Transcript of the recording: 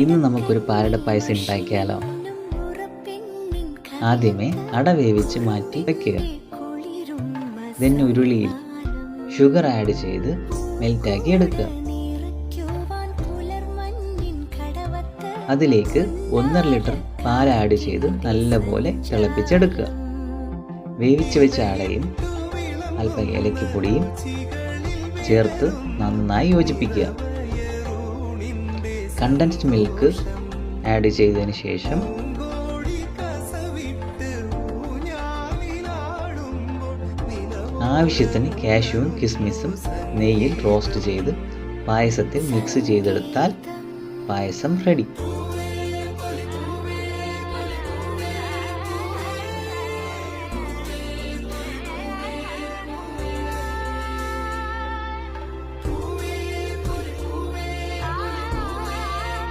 ഇന്ന് നമുക്കൊരു പാലട പായസം ഉണ്ടാക്കിയാലോ? ആദ്യമേ അട വേവിച്ച് മാറ്റി വയ്ക്കുക. then ഉരുളിയിൽ ഷുഗർ ആഡ് ചെയ്ത് മെൽറ്റാക്കി എടുക്കുക. അതിലേക്ക് 1.5 ലിറ്റർ പാൽ ആഡ് ചെയ്ത് നല്ലപോലെ തിളപ്പിച്ചെടുക്കുക. വേവിച്ച് വെച്ച അടയും അല്പം ഏലക്കപ്പൊടിയും ചേർത്ത് നന്നായി യോജിപ്പിക്കുക. കണ്ടൻസ്ഡ് മിൽക്ക് ആഡ് ചെയ്തതിന് ശേഷം ആവശ്യത്തിന് കാഷ്യൂവും കിസ്മിസും നെയ്യിൽ റോസ്റ്റ് ചെയ്ത് പായസത്തിൽ മിക്സ് ചെയ്തെടുത്താൽ പായസം റെഡി.